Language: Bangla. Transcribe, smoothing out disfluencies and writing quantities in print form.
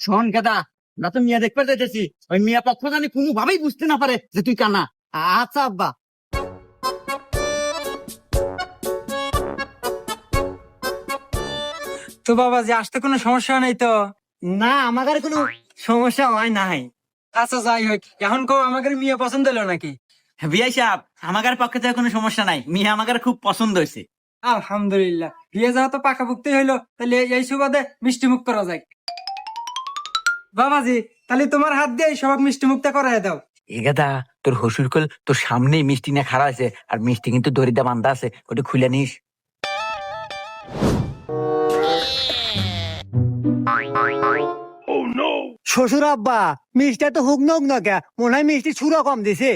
শোন গাদা, না তো মিয়া দেখতে যাইতেছি, ওই মিয়া পক্ষ জানি কোনোভাবেই বুঝতে না পারে যে তুই কানা। আচ্ছা আব্বা। তো বাবা যে আসতে কোনো সমস্যা নাই তো? না, আমার কোনো সমস্যা হয় নাই। আচ্ছা যাই হোক, এখন কো আমাদের মেয়ে পছন্দ হলো নাকি? বিয়াই সাহেব, আমাদের পক্ষে থেকে কোনো সমস্যা নাই, মিয়া আমাদের খুব পছন্দ হয়েছে। আলহামদুলিল্লাহ, বিয়ে যাওয়া তো পাকাপুক্তি হইলো, তাহলে এই সুবাদে মিষ্টি মুখ করা যায়। বাবাজি, তাহলে তোমার হাত দিয়ে সবাক মিষ্টি মুখটা করাই দাও। এ গাদা, তোর হসুর কল তোর সামনেই মিষ্টি না খাড়া আছে, আর মিষ্টি কিন্তু দড়িটা বান্ধা আছে, ওটা খুলে নিস। শ্বশুর আব্বা, মিষ্টি তো হুক নক না কে, মনে হয় মিষ্টি ছুরা কম দিছে।